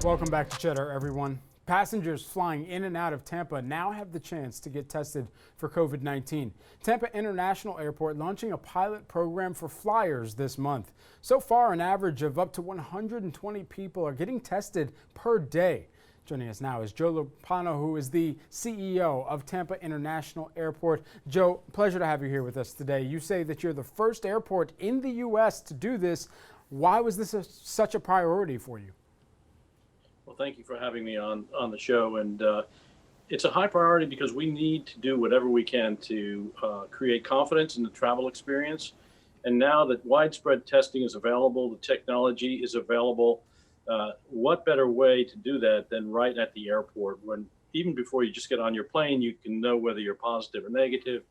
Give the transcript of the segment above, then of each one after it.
Welcome back to Cheddar, everyone. Passengers flying in and out of Tampa now have the chance to get tested for COVID-19. Tampa International Airport launching a pilot program for flyers this month. So far, an average of up to 120 people are getting tested per day. Joining us now is Joe Lopano, who is the CEO of Tampa International Airport. Joe, pleasure to have you here with us today. You say that you're the first airport in the U.S. to do this. Why was this such a priority for you? Well, thank you for having me on the show. And it's a high priority because we need to do whatever we can to create confidence in the travel experience. And now that widespread testing is available, the technology is available, what better way to do that than right at the airport, when even before you just get on your plane, you can know whether you're positive or negative.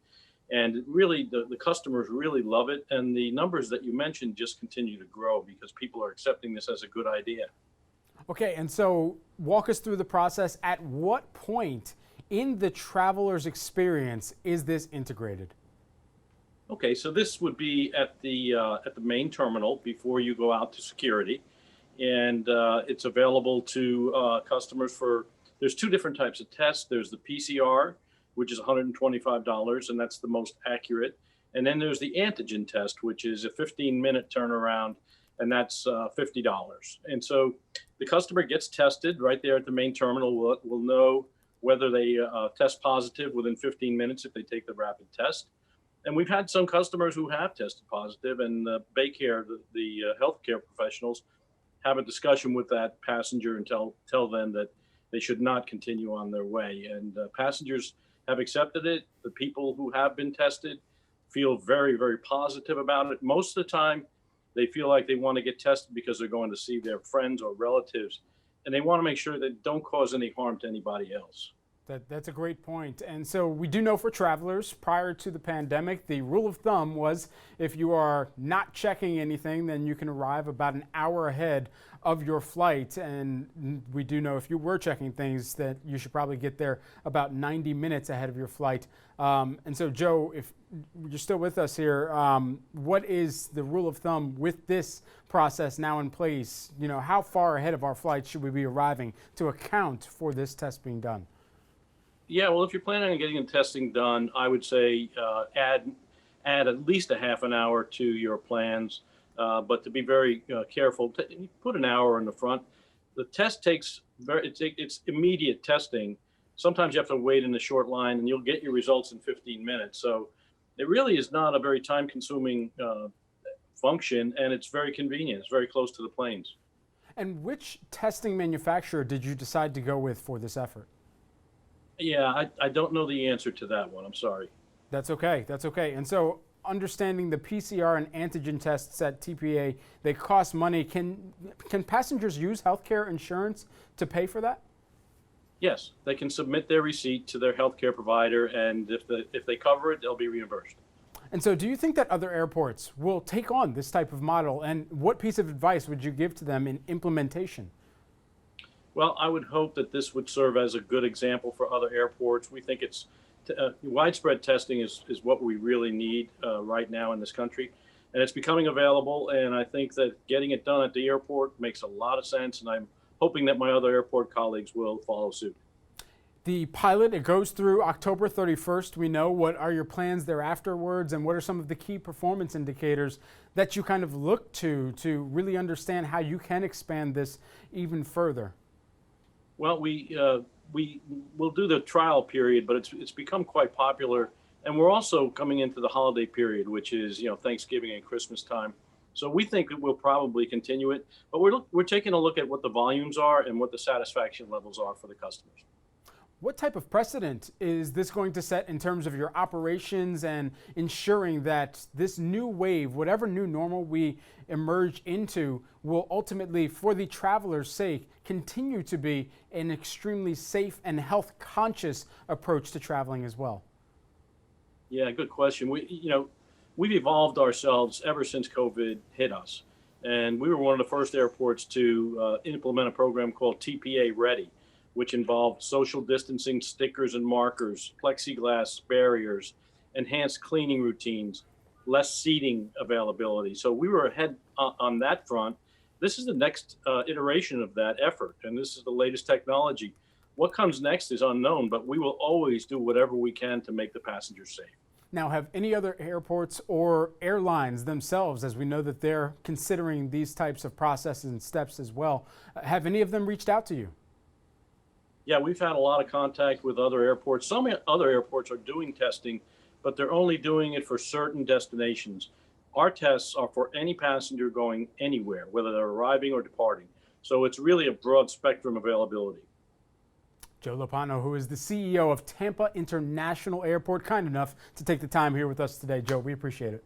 And really, the customers really love it. And the numbers that you mentioned just continue to grow because people are accepting this as a good idea. Okay, and so walk us through the process. At what point in the traveler's experience is this integrated? Okay, so this would be at the main terminal before you go out to security, and it's available to customers for. There's two different types of tests. There's the PCR, which is $125, and that's the most accurate, and then there's the antigen test, which is a 15-minute turnaround, and that's $50. And so the customer gets tested right there at the main terminal. We'll know whether they test positive within 15 minutes if they take the rapid test. And we've had some customers who have tested positive, and Baycare, the healthcare professionals, have a discussion with that passenger and tell them that they should not continue on their way. And passengers have accepted it. The people who have been tested feel very, very positive about it. Most of the time, they feel like they want to get tested because they're going to see their friends or relatives, and they want to make sure that they don't cause any harm to anybody else. That's a great point. And so we do know for travelers, prior to the pandemic, the rule of thumb was if you are not checking anything, then you can arrive about an hour ahead of your flight. And we do know if you were checking things that you should probably get there about 90 minutes ahead of your flight. And so, Joe, if you're still with us here, what is the rule of thumb with this process now in place? You know, how far ahead of our flight should we be arriving to account for this test being done? Yeah, well, if you're planning on getting the testing done, I would say add at least a half an hour to your plans. But to be very careful, put an hour in the front. The test takes it's immediate testing. Sometimes you have to wait in a short line, and you'll get your results in 15 minutes. So it really is not a very time-consuming function, and it's very convenient. It's very close to the planes. And which testing manufacturer did you decide to go with for this effort? Yeah, I don't know the answer to that one. I'm sorry. That's okay. That's okay. And so understanding the PCR and antigen tests at TPA, they cost money. Can passengers use healthcare insurance to pay for that? Yes, they can submit their receipt to their healthcare provider, and if they cover it, they'll be reimbursed. And so do you think that other airports will take on this type of model, and what piece of advice would you give to them in implementation? Well, I would hope that this would serve as a good example for other airports. We think widespread testing is what we really need right now in this country, and it's becoming available. And I think that getting it done at the airport makes a lot of sense, and I'm hoping that my other airport colleagues will follow suit. The pilot, it goes through October 31st. We know. What are your plans there afterwards, and what are some of the key performance indicators that you kind of look to really understand how you can expand this even further? Well, we will do the trial period, but it's become quite popular, and we're also coming into the holiday period, which is Thanksgiving and Christmas time. So we think that we'll probably continue it, but we're taking a look at what the volumes are and what the satisfaction levels are for the customers. What type of precedent is this going to set in terms of your operations and ensuring that this new wave, whatever new normal we emerge into, will ultimately, for the traveler's sake, continue to be an extremely safe and health-conscious approach to traveling as well? Yeah, good question. We've evolved ourselves ever since COVID hit us, and we were one of the first airports to implement a program called TPA Ready, which involved social distancing stickers and markers, plexiglass barriers, enhanced cleaning routines, less seating availability. So we were ahead on that front. this is the next iteration of that effort, and this is the latest technology. What comes next is unknown, but we will always do whatever we can to make the passengers safe. Now, have any other airports or airlines themselves, as we know that they're considering these types of processes and steps as well, have any of them reached out to you? Yeah, we've had a lot of contact with other airports. Some other airports are doing testing, but they're only doing it for certain destinations. Our tests are for any passenger going anywhere, whether they're arriving or departing. So it's really a broad spectrum availability. Joe Lopano, who is the CEO of Tampa International Airport, kind enough to take the time here with us today. Joe, we appreciate it.